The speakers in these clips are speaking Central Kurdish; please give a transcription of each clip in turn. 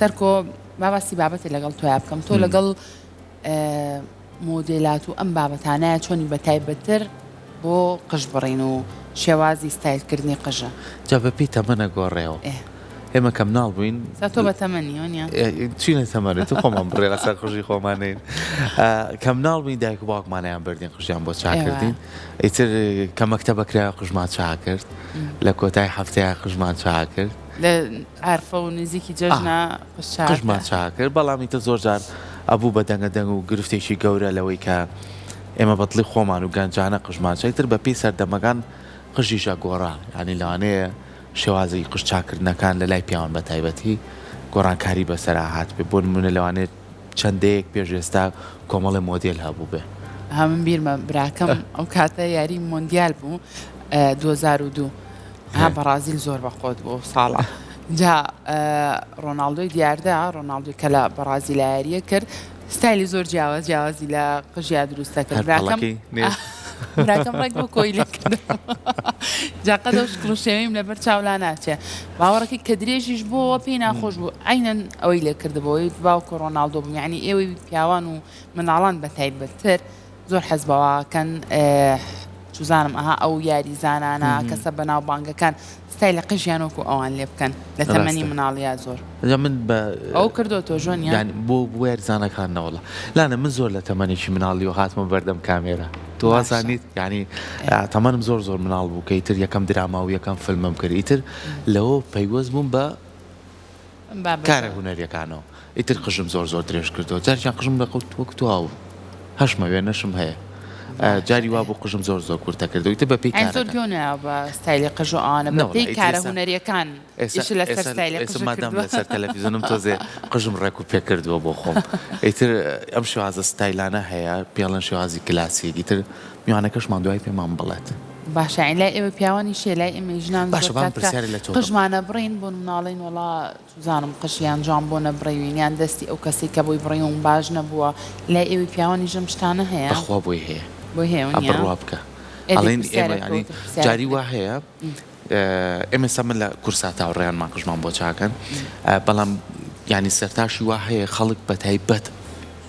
سەرکۆ باباسی بابەتی لەگەڵ تۆیا بکەم تۆ لەگەڵ مۆدێلات و ئەم بابەتانەیە چۆنی بە تایبەتتر بۆ قژ بڕین و شێوازی ستایلکردنی قژە جا بە پێی تەمەنە گۆڕێەوە ئێمە کەم ناڵ بووین تۆ بە تەمەنیۆنیە چی لە تەمەنێت تو خۆمان بڕێ لەسەر قژی خۆمانین کەم ناڵ بووین دایک و باوکمانیان بردین قژیان بۆ چاکردین ئیتر کە مەکتەبە کرایە قژمان چا کرد لە کۆتای هەفتەیە قژمان چا کرد لە عرفە و نزیکی جەژنە قژمان چا کرد بەڵامی تە زۆر جار ئەبوو بە دەنگە دەنگ و گرفتێکی گەورە لەوەی کە ئێمە بەدڵی خۆمان و گەنجانە قژمان چایتر بە پێی سەردەمەکان قژیشە گۆڕا ینی لەوانەیە شێوازی قژ چاکردنەکان لە لای پیاوان بە تایبەتی گۆڕانکاری بەسەرا هات بێ بۆ نمونە لەوانێت چەندەیەک پێش ئێستا کۆمەڵی مۆدیل هەبوو بێ هەمن بیرمە براکەم ئەو کاتە یاری مۆندیال بوو 2002 ها بەرازیل زۆر بەخۆت بۆ ساڵە جا ڕۆناڵدۆی دیاردا ڕۆناڵدوی کە لە بەرازیل یاریە کرد ستایلی زۆر جیاوازی لە قژیا دروستە کرد براکەم ڕێک بۆ کۆی لێ کرد جاقەدە و شکڵ و شێوەیم لەبەر چاولا ناچێ باوەڕەکەی کە درێژیش بۆەوە پێی ناخۆش بوو ئاینەن ئەوەی لێ کردبەوەی باوکە ڕۆناڵدۆ بوو یعنی ئێوەی پیاوان و مناڵان بە تایبەتتر زۆر حەز بەوەکەن چوزانم ئەها ئەو یاری زانانە کەسە بەناو بانگەکان ستایلە قژیانۆکو ئەوان لێ بکەن لە تەمەنی مناڵیا زۆر من ئەو کردو تۆ ژۆنیان بۆ یاریزانەکان نەوەڵە لاە من زۆر لە تەمەنێکی مناڵی و هاتمە بەردەم کامێرە توازانیت ینی تەمەنم زۆر مناڵ بوو کە ئیتر یەکەم دراما و یەکەم فیلمم کرد ئیتر لەوە پەیوەست بووم بە کارە هونەریەکانەوە ئیتر قژم زۆر درێژ کردەوە جارێکیان قژم لە قوت وەک تواو هەشمە وێنەشم هەیە جاری وا بۆ قژم زۆر کورتە کردەوە ئیتر بە پێی زۆر گۆنە بە ستایلی قژ و ئەوانە بە پێی کارە هونەریەکان لەسەر ستایلی قژ مادام لەسەر تەلەڤیزیۆنم تۆزێ قژم ڕێک و پێ کردووە بۆ خۆم ئیتر ئەم شێوازە ستایلانە هەیە پێڵەن شێوازی کلاسیک ئیتر میوانەکەشمان دوای پێمان بڵێت باشە لای ئێوە پیاوانی شێ لای ئێمە ژنان قژمانە بڕین بۆ مناڵین وڵا توزانم قژیان جوان بۆ نەبڕێوینیان دەستی ئەو کەسی کە بۆی بڕی و باش نەبووە لای ئێوەی پیاوانی ژەم شتانە هەیە بەخوا بۆی هەیە بۆ هەیە بڕوا بکە ئەڵێن ئێمە جاری وا هەیە ئێمە سە من لە کورسا تاوڕێیانمان قژمان بۆ چاکەن بەڵام ینی سەرتاشی وا هەیە خەڵک بە تایبەت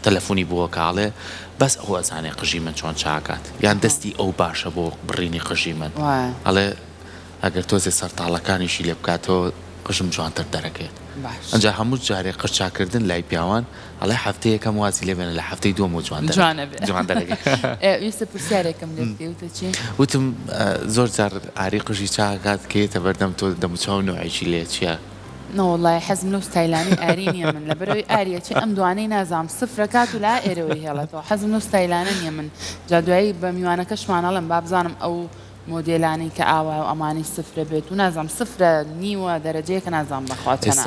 تەلەفۆنی بووە کاڵێ بەس ئەو ئەزانێ قژی من چۆن چاکات یان دەستی ئەو باشە بۆ بڕینی قژی من ئەڵێ ئەگەر تۆزێ سەرتاڵەکانیشی لێ بکاتەوە قژم جوانتر دەرەکەێت ئەجا هەموو جارێک قژ چاکردن لای پیاوان ئەڵێ هەفتەیەکەم وازی لێبێنە لە هەفتەی دووەم و جوان دەرەگێت ویستە پرسیارێکم لێوتە چی وتم زۆر جار ئاری قژی چاکات کێتە بەردەم تۆ دەموچاو نوعیشی لێ چییە نەوەڵای حەزم لەو ستایلانی ئاری نییە من لە بەرەوەی ئاریەتی ئەم دوانەی نازام سفرەکات و لا ئێرەوەی هێڵێتەوە حەزم لەو ستایلانە نییە من جادوایی بە میوانەکەشمانەڵم با بزانم ئەو مۆدێلانی کە ئاوا و ئەمانی سفرە بێت و نازام سفرە نیوە دەرەجەیەکە نازام بەخواتەنە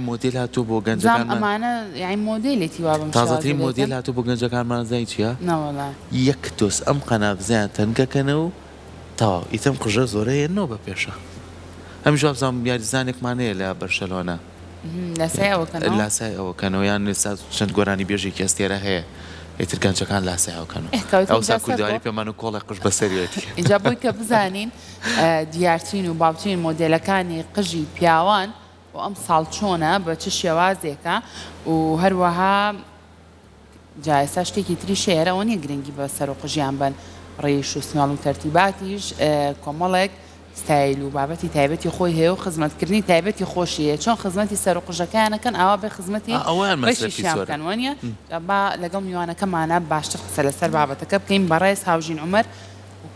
مۆدل هاتوو بۆ گەنجەکان ئەمانە یعنی مۆدێلێتی وا بم تازەترین مۆدل هاتوو بۆ گەنجەکانمان زای چییە؟ نەوەڵا یەک دۆست ئەم قەنافزیان تەنگەکەنە و تاوا ئیتەم قژە زۆرەیەنەوە بە پێشە ئەم ژابزانام یاریزانێکمانەیە لە بەرشەلۆنە لاسای ئەوەکەنەوە یان نێستا چەند گۆرانی بێژێکی ئەستێرە هەیە ئیتر گەنجەکان لاسای ئەوکەنەوە ئەوسا کوردواری پێمان و کۆڵی قژ بەسەریەتی اینجا بۆی کە بزانین دیارچین و باوچین مۆدێلەکانی قژی پیاوان و ئەم ساڵ چۆنە بە چ شێوازێکە و هەروەها جا ئێستا شتێکی تری شێرەوە نیە گرنگی بە سەر و قژیان بن ڕێش و سماڵ و تەرتیباتیش کۆمەڵێک ستایل و بابەتی تایبەتی خۆی هەیە و خزمەتکردنی تایبەتی خۆشیە چۆن خزمەتی سەر و قژەکانەکەن ئەوە بە خزمەتی ڕێشیشیان وانە با لەگەڵ میوانەکەمانە باشتر قسە لەسەر بابەتەکە بکەین بەڕێز هاوژین عومەر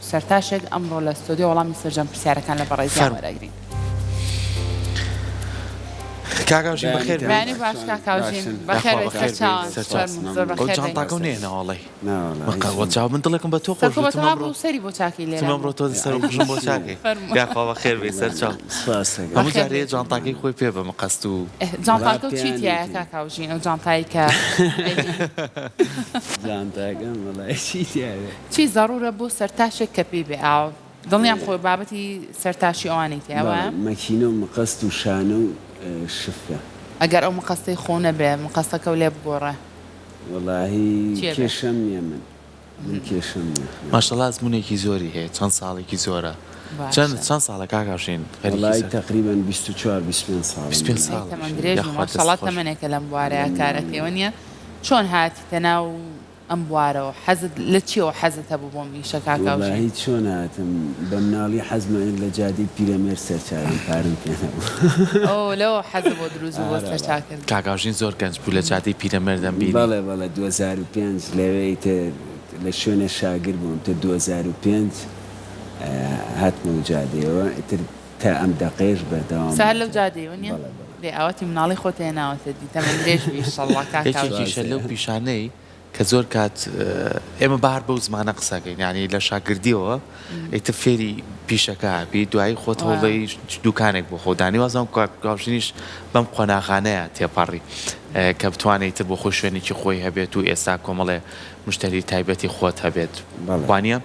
سەرتاشێک ئەمڕۆ لە ستۆدیۆ وەڵامی سەرجەم پرسیارەکان لە بەڕێزیان وەرەگرین کاکاوژین بەخێر بەیانی باش کاکاوژین بەخێر جانتاکە نێنەوەڵی وەجاو من دڵێکم بە تۆ خۆش سەری بۆ چاکی لێ ئەمڕۆ تۆ سەر و قژم بۆ چاکی یاخوا بەخێر بێ سەر چاو هەموو جارەیە جانتاکەی خۆی پێ بە مەقەست و جانتاکە و چیتیایە کاکاوژین ئەو جانتایی کە جانتاکەم وەڵای چیتیایە چی زەڕورە بۆ سەرتاشێک کە پێی بێ ئاو دڵنیام خۆی بابەتی سەرتاشی ئەوانەی تیاوە مەکینە و مەقەست و شانە و شفرە ئەگەر ئەو مقەستەی خۆ نەبێ مقەستەکە و لێ بگۆڕێ وەڵاهی کێشەم نییە من کێشەم نییە ماشەڵڵا ئەزمونێکی زۆری هەیە چەند ساڵێکی زۆرە چەند ساڵە کاکاوشین والله تقریبا 24 ساڵ 25 ساڵ درێژ ماشەڵڵا تەمەنێکە لەم بوارەیە کارەکەیەوە نییە چۆن هاتیتە ناو ئەم بوارەوە حەزت لە چیەوە حەزت هەبوو بۆ میشە کاکاوژین؟ هیچ چۆن هاتم بە مناڵی حەزمە لە جادی پیرەمێر سەرچاوی پارم پێنەبوو ئەو لەوە حەز بۆ دروست بۆ سەرچاکرد کاکاوژین زۆر گەنج بوو لە جادی پیرەمێر دەمبینی بەڵێ 2005 لەوەی تر لە شوێنە شاگر بووم تا 2005 هاتمە جادەیەوە ئیتر تا ئەم دەقێژ بەردەوام سەر لەو جادەیەوە نییە؟ لێ ئاوەتی مناڵی خۆت هێناوەتە دیتەمە درێژ ئیشەڵڵا کاکاوژین یەکێکیشە لەو پیشانەی کە زۆر کات ئێمە بار بەو زمانە قسەکەین ینی لە شاگردیەوە ئیتر فێری پیشەکە بی دوایی خۆت هەوڵی دوکانێک بۆ خۆدانی وازم کاکاوژینیش بەم قۆناغانەیە تێپەڕی کە بتوانێتتر بۆ خۆی شوێنێکی خۆی هەبێت و ئێستا کۆمەڵێ مشتری تایبەتی خۆت هەبێت وانە؟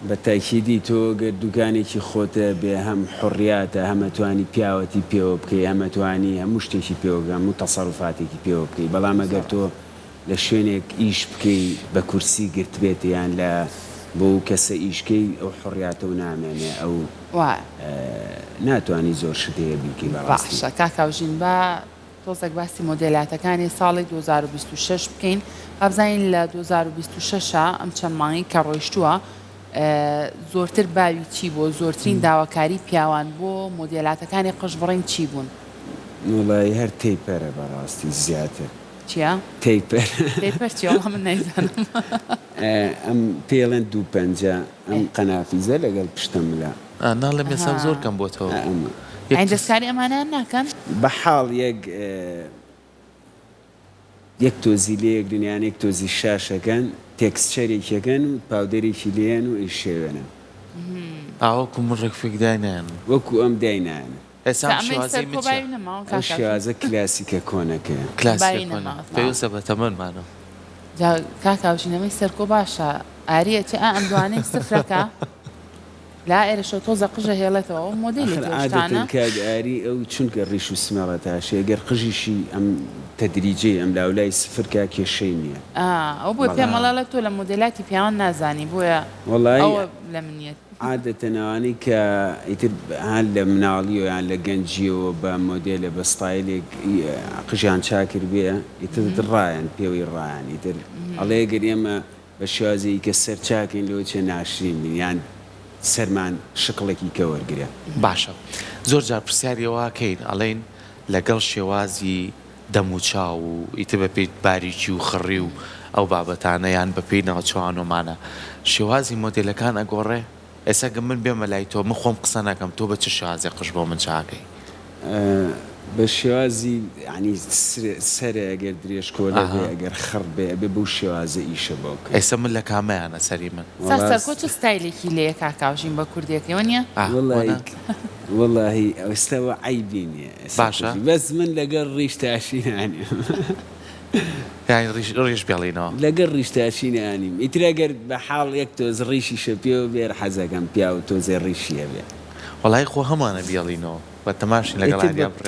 بە تاکیدی تۆ گەر دوکانێکی خۆتە بێ هەم حڕیاتە هەمەتوانی پیاوەتی پێوە بکەی هەمەتوانی هەموو شتێکی پێوەگەم و تەسەڕوفاتێکی پێوە بکەی بەڵام ئەگەر تۆ لە شوێنێک ئیش بکەی بە کورسی گرت بێت یان لە بۆ کەسە ئیشکەی ئەو حڕیاتە و نامێنێ ئەو ناتوانانی زۆر شتەیە بیکەی باشە کاکاوژین بە تۆزێک باسی مۆدێلاتەکانی ساڵی 2026 بکەین هەبزانین لە 2026 ئەم چەند مانگی کە ڕۆیشتووە زۆرتر باوی چی بۆ زۆرترین داواکاری پیاوان بۆ مۆدێلاتەکانی قژبڕین چی بوون؟ وڵای هەر تەیپەرە بەڕاستی زیاتر چیە؟ تەیپەر چی وەڵام من نەیزانم ئەم پێڵەن 250 ئەم قەنافیزە لەگەڵ پشتەملە ناڵێ مێسا زۆر کەم بۆتەوە ئەین دەستکاری ئەمانیان ناکەن؟ بە حاڵ یەک تۆزی لێک دنیانێک تۆزی شاشەکەن تێکسچەرێکەکەن و پاودەرێکی لێن و ئیشێوێنە ئاوەکو من ڕێکفێک داینیان وەکو ئەم داینانە ئێستا شێوازە کلاسیکە کۆنەکەیە پێویستە بە تەمەنمانە کاکاوژینەمەی سەرکۆ باشە ئاریە چ ئەم دوانەی سفرەکە لا ئێرەشە تۆزە قژە هێڵێتەوە ئەو مۆدیلی ئاری ئەو چونکە ڕیش و سمێڵە تاشێ گەر قژیشی ئەم تەدریجی ئەم لاولای سفرکە کێشەی نییە ئەو بۆ پێمەڵە تۆ لە مۆدیلاتی پیاوان نازانی بۆیە ئەوە لە منیت عادەتەنەوانی کە ئیتر هەان لە مناڵی و یان لە گەنجیەوە بە مۆدیلە بە ستایلێک قژیان چاکرد بێ ئیتر ڕایەن پێوەی ڕایان ئیتر ئەڵێ گەر ئێمە بە شێوازەی کە سەر چاکەین لەوە چێ ناشرین یان سەرمان شقڵێکی کە وەرگرە باشە زۆر جار پرسیاریەوەکەین ئەڵێن لەگەڵ شێوازی دەموچاو و ئیتر بە پێی باریکی و خڕی و ئەو بابەتانەیان بە پێی ناوچوانۆمانە شێوازی مۆدیلەکان ئەگۆڕێ ئێستا گە من بێمە لای تۆ من خۆم قسە ناکەم تۆ بە چ شێوازی قژ بۆ من چاکەی بە شێوازی ینی سەرە ئەگەر درێژکۆلە بێ ئەگەر خڕ بێ بێ بەو شێوازە ئیشە بۆکە ئێستا من لە کامەیانە سەری من سەرکۆ چ ستایلێکی لێ کاکاوژین بە کوردیەکەوە نییە؟ وەڵاهی ئەوستەوە عیبی نییە باشە بەس من لەگەڵ ڕیشتاشینانی ڕێژ بێڵینەوە لەگەر ڕیشتاشینانیم ئیترەگەر بە حاڵ یەک تۆز ڕیشی شەپێەوە بێر حەزەکەم پیا و تۆزێ ڕیشیە بێ وەڵای خۆ هەمانە بیاڵینەوە بە تەماشی لەگەڵ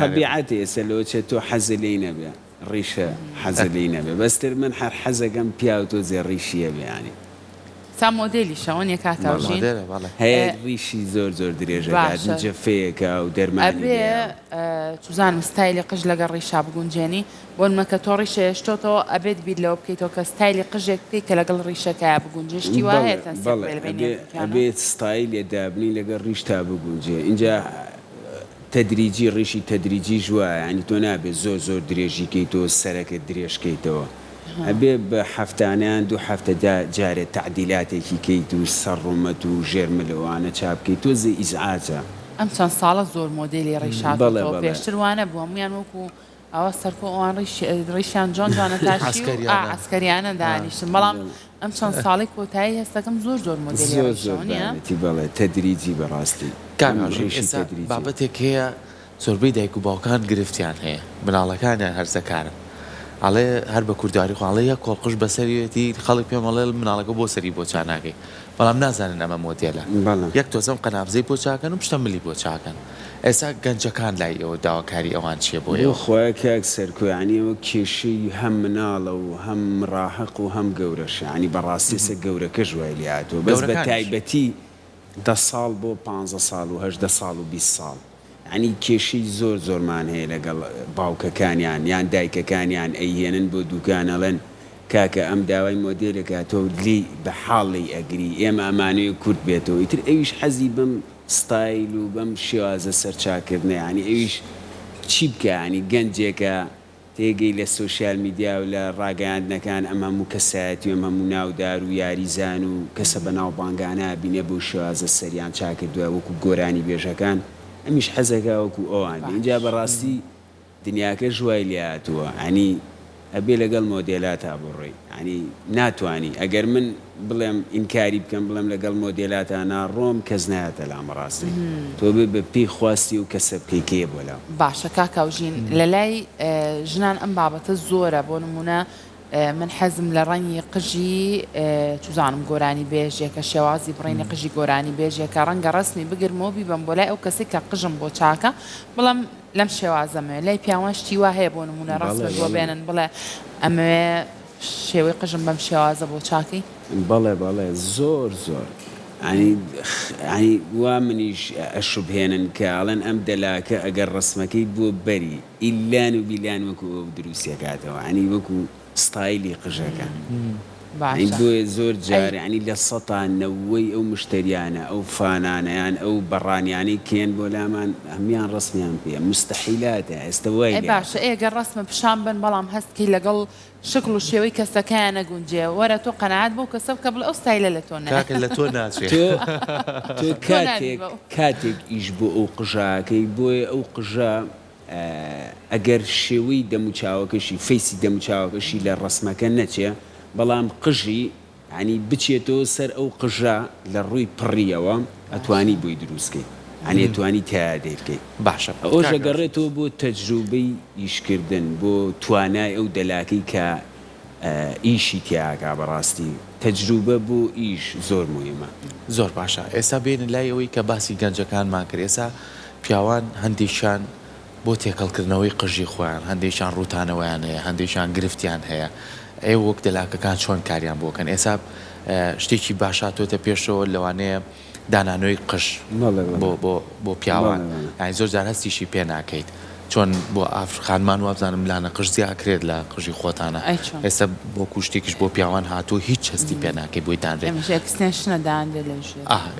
طبیعەت ئێستا لەوە تۆ حەزە لێی نەبێ ڕیشە حەزە لێی نەبێ بەستر من هەر حەزەکەم پیا و تۆزێ ڕیشیە بێانی سا مۆدیلی شەوەنیە کاکاوژین هەیە ڕیشی زۆر درێژە جەفەیەکە و دەرمانی چوزانم ستایلی قژ لەگەڵ ڕیشا بگونجێنی بۆ نمەکە تۆ ڕیشە هێشتۆتەوە ئەبێت بیر لەوە بکەیتەوە کە ستایلی قژێک بکەی کە لەگەڵ ڕیشەکەیە بگونجشتی وایە ئەبێت ستایلی دابنی لەگەڵ ڕیش تا بگونجێ اینجا تەدریجی ڕیشی تەدریجی ژوایە ینی تۆ نابێت زۆر درێژیکەی تۆ سەرەکە درێژکەیتەوە ئەبێ بە هەفتانیان 2 هەفتە جارێت تعدیلاتێکی کەیت و سەرڕومەت و ژێرملەوانە چاپکەیت تۆزە ئیزعاجە ئەم چەند ساڵە زۆر مۆدیلی ڕیشاتەوە پێشتر وانە بووە هەمویان وەکو ئەوە سەرکۆ ئەوان ڕیشیان جوانە تاشی ئەسکەریانە دانیشتن بەڵام ئەم چەند ساڵی کۆتایی هەستەکەم زۆر مۆدیلی ڕیشەوەنیەتی بەڵێ تەدریجی بەڕاستی بابەتێک هەیە زۆربەی دایک و باوکان گرفتیان هەیە مناڵەکانیان هەرزەکارن ئەڵێ هەر بە کورداری خواڵێ یە کۆڵقش بەسەریەتی خەڵک پێمەڵێ مناڵەکە بۆ سەری بۆ چاناکەی بەڵام نازانن ئەمە مۆدیلە یەک تۆزەم قەنابزەی بۆ چاکەن و پشتە ملی بۆ چاکەن ئێستا گەنجەکان لای ئەوە داواکاری ئەوان چیە بۆ ئێوە خۆیان کاک سەرکۆیانی ئەوە کێشەی هەم مناڵە و هەم ڕاحق و هەم گەورەشە ینی بەڕاستی سە گەورەکە ژوای لاتەوە بەس بە تایبەتی 10 ساڵ بۆ 15 ساڵ و 18 ساڵ و 20 ساڵ ینی کێشەی زۆرمان هەیە لەگەڵ باوکەکانیان یان دایکەکانیان ئەیهێنن بۆ دوکانەڵێن کاکە ئەم داوای مۆدێلەکە تۆ لی بە حاڵی ئەگری ئێمە ئەمانەیە کورت بێتەوە ئیتر ئەویش حەزی بەم ستایل و بەم شێوازە سەرچاکردنە ینی ئەویش چی بکە ینی گەنجێکە تێگەی لە سوۆسیال میدیا و لە ڕاگەیاندنەکان ئەم هەموو کەسایەتی و ئەم هەموو ناودار و یاریزان و کەسە بە ناو بانگانە بینێ بۆ شێوازە سەریان چاکردووە وەکو گۆرانی بێژەکان ئەمیش حەزەکە وەکو ئەوان اینجا بەڕاستی دنیاکە ژوای لێهاتووە ینی ئەبێ لەگەڵ مۆدێلاتە بڕۆی ینی ناتوانی ئەگەر من بڵێم ئینکاری بکەم بڵێم لەگەڵ مۆدێلاتە ناڕۆم کەس نایەتە لام ڕاستی تۆ بێ بە پێی خواستی و کەسە بکەی کێ بۆ لەو باشە کاکاوژین لە لای ژنان ئەم بابەتە زۆرە بۆ نمونە من حەزم لە ڕەنگی قژی توزانم گۆرانی بێژێکە شێوازی بڕینی قژی گۆرانی بێژێکە ڕەنگە ڕستمی بگرمەوە بیبم بۆ لای ئەو کەسی کە قژم بۆ چاکە بڵام لەم شێوازەمە لای پیاوان شتی وا هەیە بۆ نمونە ڕاست بۆ بێنن بڵێ ئەمێ شێوەی قژم بەم شێوازە بۆ چاکی بەڵێ زۆر ینی وا منیش ئەشوبهێنن کە ئاڵەن ئەم دەلاکە ئەگەر ڕسمەکەی بۆ بەری ئیلان و بیلان وەکو ئەو دروستیەکاتەوە ینی وەکو ستایلی قژەکە بۆیە زۆر جارە ینی لە سەتانەوەی ئەو مشتریانە ئەو فانانەیان ئەو بەڕانیانی کێن بۆ لامان هەمیان ڕسمیان پێ مستەحیلاتە ئێستا وای باشە ئێگەر ڕسمە پیشان بن بەڵام هەستکەی لەگەڵ شکل و شێوەی کەسەکەیان نەگونجێ وەرە تۆ قەنەعات بۆ کەسە بکە بڵێ ئەو ستایلە لە تۆ لە تۆ ناچێت تۆ کاتێک ئیش بۆ ئەو قژاکەی بۆیە ئەو قژە ئەگەر شێوەی دەموچاوەکەشی فەیسی دەموچاوەکەشی لە ڕسمەکە نەچێ بەڵام قژی ینی بچێتەوە سەر ئەو قژە لە ڕووی پڕیەوە ئەتوانی بۆی دروستکەی ینی توانی تیادێ بکەیت باشە ئەوش ئەگەڕێتەوە بۆ تەجروبەی ئیشکردن بۆ توانای ئەو دەلاکەی کە ئیشی تیاکا بەڕاستی تەجروبە بۆ ئیش زۆر مهمە زۆر باشە ئێستا بێنن لای ئەوەی کە باسی گەنجەکانمان کرد ئێستا پیاوان هەندێکشان بۆ تێکەڵکردنەوەی قژی خۆیان هەندێکشان ڕوتانەوەیان هەیە هەندێکشان گرفتیان هەیە ئێ وەک دەلاکەکان چۆن کاریان بۆکەن ئێستا شتێکی باشاتۆتە پێشەوە لەوانەیە دانانەوەی قژ بۆ پیاوان یانی زۆر جار هەستیشی پێ ناکەیت چۆن بۆ ئافرخانمان وابزانم لانە قژ زیاکرێت لە قژی خۆتانە ئێستا بۆ کوشتێکیش بۆ پیاوان هاتوو هیچ هەستی پێ ناکەی بۆی دانرێت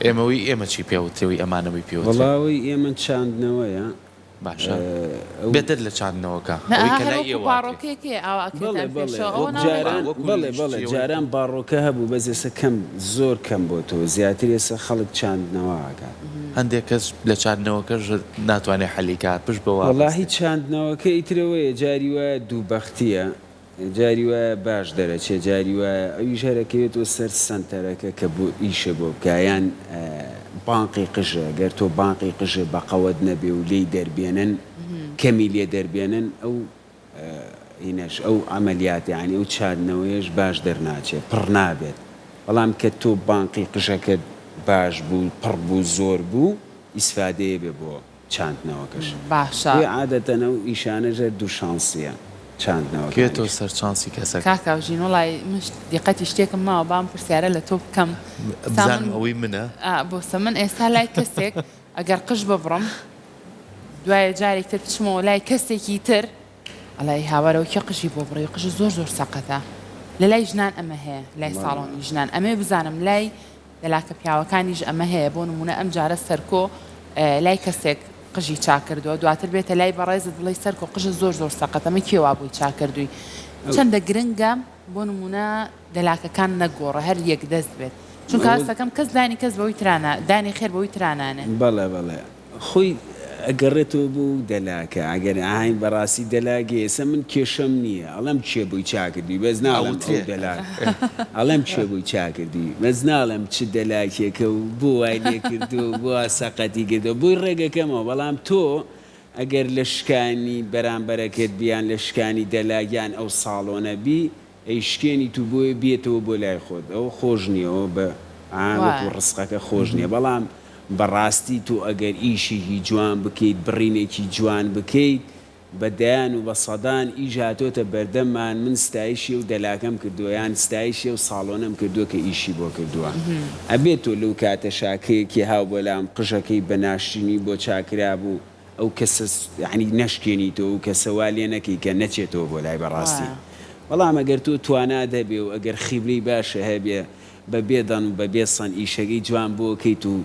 ئێمەوەی ئێمە چی پێوتەوەی ئەمانەوەی پێوت وڵاوی ئێمە چاندنەوەیە باشە بێتر لە چاندنەوەکە بەڵێ جاران باڕۆکە هەبوو بەزێسە کەم زۆر کەم بۆ تۆ زیاتر ێستا خەڵک چاندنەوەکە هەندێک کەس لە چاندنەوەکەش ناتوانێت حەلیکات پشت بەوە وەڵاهی چاندنەوەکە ئیترەوەیە جاری وایە دووبەختیە جاری وایە باش دەرەچێ جاری وایە ئەوی ژەرەکەوێتەوە سەر سنتەرەکە کە بۆ ئیشە بۆ بکایان بانقی قژە گەر تۆ بانقی قژە بە قەوەت نەبێ و لێی دەربێنن کەمی لێ دەربێنن ئەو ئینەش ئەو ئەمەلیات یعنی ئەو چاندنەوەیش باش دەرناچێت پڕ نابێت بەڵام کە تۆ بانقی قژەکەت باش بوو پڕ بوو زۆر بوو ئیسفادەیە بێ بۆ چاندنەوەکەش باشە عادەتەنە و ئیشانەژە دوو شانسیە کێتۆ سەرچانسی کەسە کاکاوژین وڵای دیقەتی شتێکم ماوە بام پرسیارە لە تۆ بکەم بزانم ئەوەی منە بۆسە من ئێستا لای کەسێک ئەگەر قژ ببڕم دوایە جارێک تر بچمەوە لای کەسێکی تر ئەڵای هاوارەوە کێ قژی بۆ بڕێ قژ زۆر سەقەتە لە لای ژنان ئەمە هەیە لای ساڵۆنی ژنان ئەمێ بزانم لای دەلاکە پیاوەکانیش ئەمە هەیە بۆ نمونە ئەم جارە سەرکۆ لای کەسێک قژی چاکردووە دواتر بێتە لای بەڕێزت بڵێ سەرکۆ قژە زۆر سەقەتەمە کێوا بووی چاکردووی چەندە گرنگە بۆ نمونە دەلاکەکان نەگۆڕە هەر یەک دەست بێت چونکە هەستەکەم کەس دانی کەس بەوەی ترانە دانی خێر بەوەی ترانانێ بەڵێ خۆی ئەگەڕێتەوە بوو دەلاکە ئەگەر ئاهین بەڕاستی دەلاگە ئێستا من کێشەم نییە ئەڵەم چێ بووی چاکردی بەس ناڵم دەلاک ئەڵەم چێ بووی چاکردی بەس ناڵم چ دەلاکێکە و بۆ وای لێ کردو بۆ سەقەتی کردەوە بۆی ڕێگەکەمەوە بەڵام تۆ ئەگەر لە شکانی بەرامبەرەکەت بیان لە شکانی دەلاگیان ئەو ساڵۆنە بی ئەی شکێنی تو بۆیە بێتەوە بۆ لای خۆت ئەو خۆش نییەوە بە وەکو ڕسقەکە خۆش نییە بەڵام بەڕاستی تۆ ئەگەر ئیشێکی جوان بکەیت بڕینێکی جوان بکەیت بەدایان و بە سەدان ئیژاتۆتە بەردەممان من ستایشی و دەلاکەم کردووە یان ستایشی و ساڵۆنم کردووە کە ئیشی بۆ کردووە ئەبێت تۆ لەو کاتە شاکەیەکی هاو بەلام قژەکەی بەناشتنی بۆ چاکرا بوو ئەو کەسە ینی نەشکێنیتەوە و کەسەوا لێ نەکەی کە نەچێتەوە بۆ لای بەڕاستی بەڵام ئەگەر تۆ توانا دەبێ و ئەگەر خیبرەی باشە هەبێ بە بێدەن و بە بێسەن ئیشەکەی جوان بۆکەیت و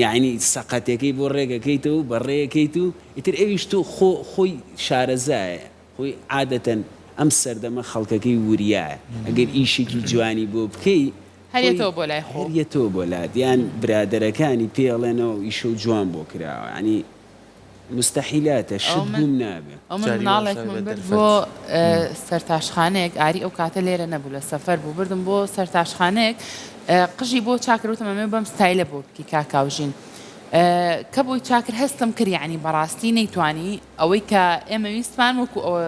یعنی سەقەتەکەی بۆ ڕێگەکەیتەوە بە ڕێەکەیت و ئیتر ئەویش تۆ خۆی شارەزایە خۆی عادەتەن ئەم سەردەمە خەڵکەکەی وریایە ئەگەر ئیشێکی جوانی بۆ بکەی هەرێتەوە بۆ لای خۆ هەرێتەوە بۆ لادیان برادەرەکانی پێڵێنەوە ئیشە و جوان بۆ کراوە ینی مستحیلاتە شت بووم نابێت ئەو من مناڵێک من برد بۆ سەرتاشخانەیەک ئاری ئەو کاتە لێرە نەبوو لە سەفەر بوو بردم بۆ سەرتاشخانەیەک قژی بۆ چاکرەوتم ئەمێ بەم ستایلە بۆ بکی کاکاوژین کە بۆی چاکر هەستم کرد یعنی بەڕاستی نەیتوانی ئەوەی کە ئێمە ویستمان وەکو ئەوە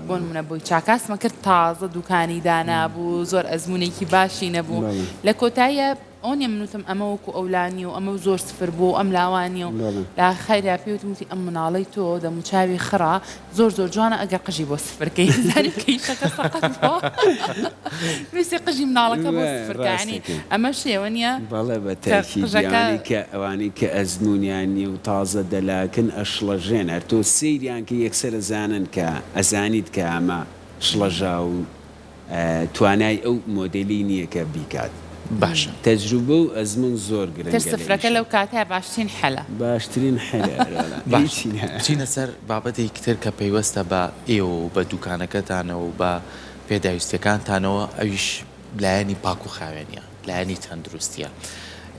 بۆ نمونە بۆی چاکاسمە کرد تازە دوکانی دانابوو زۆر ئەزمونێکی باشی نەبوو لە کۆتاییە ئەوە منوتم ئەمە وەکو ئەولانی و ئەمە زۆر سفر بوو ئەم لاوانی و لا خەیرا پێوتمتی ئەم مناڵی تۆ دەموچاوی خڕا زۆر زۆر جوانە ئەگەر قژی بۆ سفرکەی زانی کەیشەکە سەقەت بۆ ویستی قژی مناڵەکە بۆ سفرکانی ئەمە شێوە نییە بەڵێ بە تاکیدیانی کە ئەوانی کە ئەزمونیانی و تازە دەلاکن ئەشڵەژێن هەر تۆ سەیریان کە یەکسەر ئەزانن کە ئەزانیت کە ئەمە شڵەژا و توانای ئەو مۆدلی نییە کە بیکات باشە تەجروبە و ئەزمون زۆر گرنگە سفرەکە لەو کاتە باشترین حەلە باشترین حەلە بچینە سەر بابەتێکی تر کە پەیوەستە بە ئێوە و بە دوکانەکەتانەوە و بە پێداویستەکانتانەوە ئەویش لایەنی پاک و خاوێنیە لایەنی تەندروستیە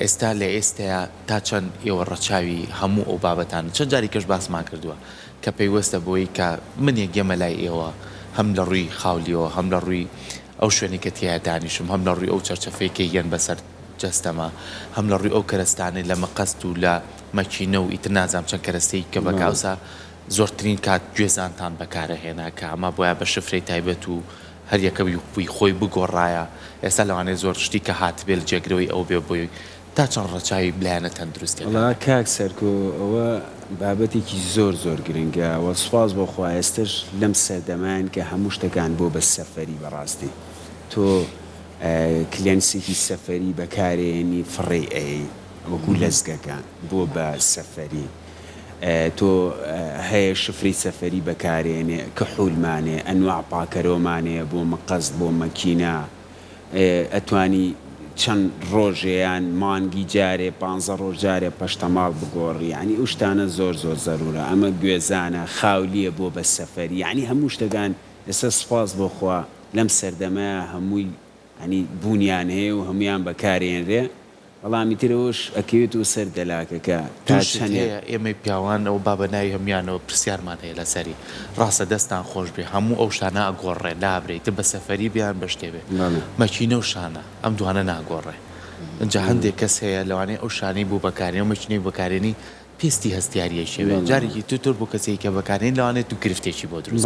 ئێستا لە ئێستەیە تا چەند ئێوە ڕەچاوی هەموو ئەو بابەتان چەند جاری کەش باسمان کردووە کە پەیوەستە بۆی کە من یەکگەمە لای ئێوە هەم لە ڕووی خاولیەوە هەم لە ڕووی ئەو شوێنی کە تیا دانیشم هەم لە ڕووی ئەو چەرچەفەیەکی یەن بەسەر جەستەمە هەم لە ڕووی ئەو کەرەستانەی لە مەقەست و لە مەکینە و ئیتر نازام چەند کەرەستەی کە بەکاوسا زۆرترین کات گوێزانتان بەکارەهێنا کە ئەمە بۆیە بە شفرەی تایبەت و هەر یەکەوی خۆی بگۆڕایە ئێستا لەوانەیە زۆر شتی کە هاتبێت لە جێگرەوەی ئەو بێ بۆی تا چەند ڕەچاوی بلایەنە تەندروستی کاک سەرکۆ ئەوە بابەتێکی زۆر زۆر گرنگە وە سوپاس بۆ خوا ئێستش لەم سەردەمان کە هەموو شتەکان بۆ بە سەفەری بەڕاستی تۆ کلێنسێکی سەفەری بەکارێنی فڕێ ئەی وەکو لەزگەکان بۆ بە سەفەری تۆ هەیە شفری سەفەری بەکارێنێ کە حولمانێ ئەنواع پاکەرۆمانەیە بۆ مەقەست بۆ مەکینە ئەتوانی چەند ڕۆژێیان مانگی جارێ 15 ڕۆژ جارێ پەشتەماڵ بگۆڕی ینی ئەو شتانە زۆر زۆر زەرورە ئەمە گوێزانە خاولیە بۆ بە سەفەری ینی هەموو شتەکان ئێستا سپاس بۆخوا لەم سەردەمە هەمووی ینی بوونیان هەیە و هەمویان بەکارێنرێ بەڵامی ترەوەش ئەکەوێت و سەر دەلاکەکە تا چەندەیە ئێمەی پیاوان ئەو بابەناوی هەمیانەوە پرسیارمان هەیە لەسەری ڕاستە دەستان خۆش بێ هەموو ئەو شانە ئەگۆڕێ لابرێت بە سەفەری بیان بە شتێ بێ مەکینە و شانە ئەم دوانە ناگۆڕێ اینجا هەندێک کەس هەیە لەوانەیە ئەو شانەی بوو بەکارێن و مەکینەی بەکارێنی پێستی هەستیاریە شێوێ جارێکی توتر بۆ کەسێک کە بەکارێن لەوانێت و گرفتێکی بۆ دروست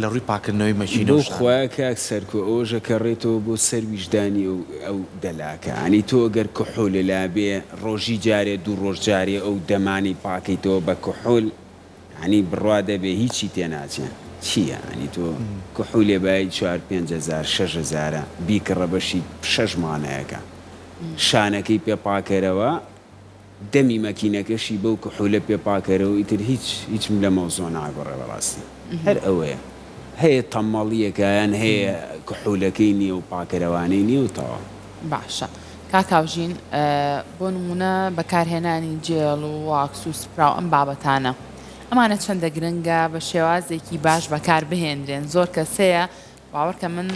لە ڕووی پاکردنەوەی مەشینە خۆیان کاک سەرکۆ ئەوژە کەڕێتەوە بۆ سەر ویژدانی و ئەو دەلاکە ئەنی تۆ گەر کحۆل لا بێ ڕۆژی جارێ دوو ڕۆژ جارێ ئەو دەمانی پاکەیتەوە بە کحۆل عنی بڕوا دەبێ هیچی تێناچێن چییە ئەنی تۆ کحولێ بای 4-5 6,000 بیکڕە بەشی 6 مانەیەەکە شانەکەی پێ پاکەرەوە دەمی مەکینەکەشی بەو کحولە پێ پاکەرەوە ئیتر هیچم لە مەوزۆ ناگۆڕێ بەڕاستی هەر ئەوەیە هەیە تەمەڵیەکەیان هەیە کحولەکەی نییە و پاکەرەوانەی نییە و تەوا باشە کاکاوژین بۆ نمونە بەکارهێنانی جێڵ و واکس و سپراو ئەم بابەتانە ئەمانە چەندە گرنگە بە شێوازێکی باش بەکار بهێنرێن زۆر کەسەیە باوەڕکە من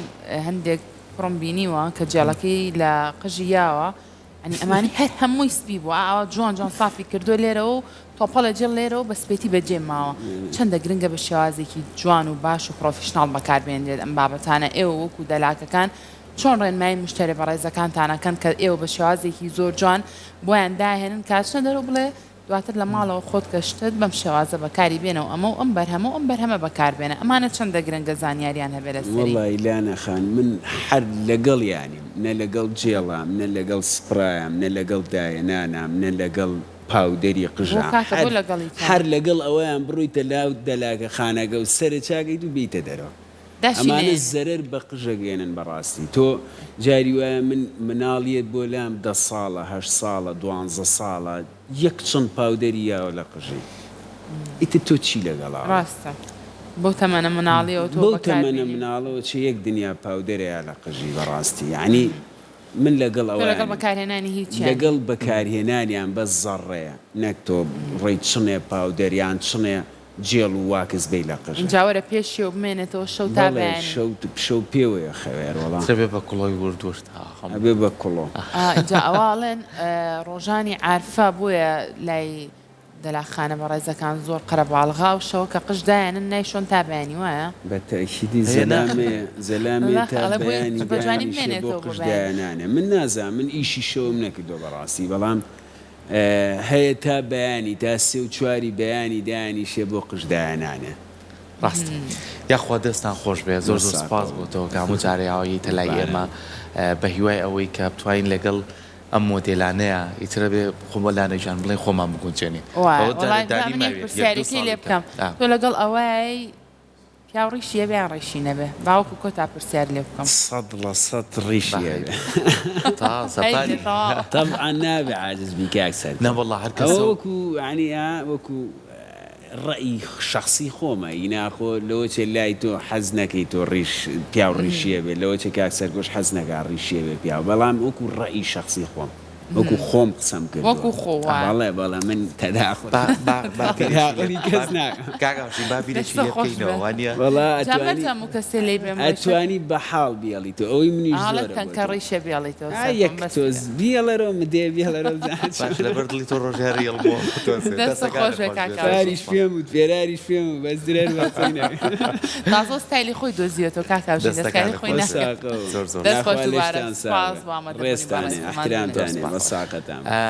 هەندێک پڕم بینیوە کە جێڵەکەی لە قژی یاوە ئەنی ئەمانی هەر هەمووی سپی بووە ئاوا جوان سافی کردو لێرە و تۆپەڵە جێڵ لێرە و بە سپێتی بەجێ ماوە چەندە گرنگە بە شێوازێکی جوان و باش و پرۆفیشناڵ بەکاربێنرێت ئەم بابەتانە ئێوە وەکو دەلاکەکان چۆن ڕێنمای مشتێرە بەڕێزەکانتانەکەن کە ئێوە بە شێوازێکی زۆر جوان بۆیان داهێنن کاتچە دەرەوە بڵێ دواتر لە ماڵەوە خۆت کەشتت بەم شێوازە بەکاری بێنەوە ئەمە و ئەم بەرهەمە بەکاربێنە ئەمانە چەندە گرنگە زانیاریان هەبێت لە سەری وەڵی لانەخان من هەر لەگەڵ یانیم نە لەگەڵ جێڵام نە لەگەڵ سپرایم نە لەگەڵ دایەنانام نە لەگەڵ پاودەری قژە کاکە بۆ لەگەڵی هەر لەگەڵ ئەوەیان بڕوویتە لاو دەلاکە خانەکە و سەرە چاکەیت و بیتە دەرەوە ئەمانە زەرەر بە قژەگەێنن بەڕاستی تۆ جاری وایە من مناڵیت بۆ لام 10 ساڵە 8 ساڵە 12 ساڵە یەک چەند پاودەری یاوە لە قژی ئیتر تۆ چی لەگەڵا ڕاستە بۆ تەمەنە مناڵیەوە تۆ بۆ تەمەنە مناڵەوە چ یەک دنیا پاودەرەیە لە قژی بەڕاستی یعنی من لەگەڵ ئەوە لەگەڵ بەکارهێنانی هیچ لەگەڵ بەکارهێنانیان بەس زەڕەیە نەک تۆ ڕێی چنێ پاودەریان چنێ جێڵ و واکس بێ لە قژ جاوەرە پێشیەوە بمێنێتەوە شەو تا شەو پێوەیە خەوێر وەڵام بێ بە کوڵۆی وردوشت ئەبێ بە کوڵۆ جا ئەواڵێن ڕۆژانی عارفە بۆیە لای دەلاخانە بە ڕێزەکان زۆر قەرەباڵغا و شەوە کە قژدایەنن نایشۆن تا بەیانی وایە بە تەکیدی زەلامێ تا بەیانی بۆ قژدایانانە من نازانم من ئیشی شەوم نەکردۆ بەڕاستی بەڵام هەیە تا بەیانی تا 3 و 4 بەیانی دایانیشێ بۆ قژدایانانە ڕاست یاخوا دەستان خۆش بێ زۆر زۆر سپاس بۆتەوە کە هەموو جارێەوەی تەلای ئێمە بە هیوای ئەوەی کە بتوانین لەگەڵ ئەم مۆدێلانەیە ئیترە بێ خۆمەلانەیان بڵێ خۆمان بگونجێنی پرسیارێکی لێ بکەم تۆ لەگەڵ ئەوەی پیاڕیشیە بیان ڕێشی نەبێ باوکو کۆ تا پرسیار لێ بکەم 100% ڕیشیە طبعا نابێ عاجز بیکاکسەر نەوەڵڵا هەر کەس وەکو عنی وەکو ڕئی شخصی خۆمە ئیناخۆ لەوەچێ لای تۆ حەز نەکەی تۆ ڕیش پیا و ڕیشیە بێت لەوەچێ کاکسەر گۆش حەز نەکا ڕیشیە بێ پیا بەڵام وەکو ڕئی شخصی خۆم وەکو خۆم قسەم کرد وەکو خۆڵێ بەڵێ من تەداخۆ کاگاشی بابیرێکی لێبکەینەوە و کەسێ لێ بێ ئەتوانی بە حاڵ بیاڵیتەوە ئەوەی منیش کە ڕیشە بیاڵیتەوە یەک تۆز بیاڵەرەوە مدێ بیاڵەرە لەبەر دڵی تۆ ڕۆژێری هەڵبووە فاریش پێم و فێراریش پێم و بەس درێن تازۆ ستایلی خۆی دۆزیێتەوە کاکاوژی دەستکاری خۆی ڕێستانێ احترامتانێ بە ساقەتان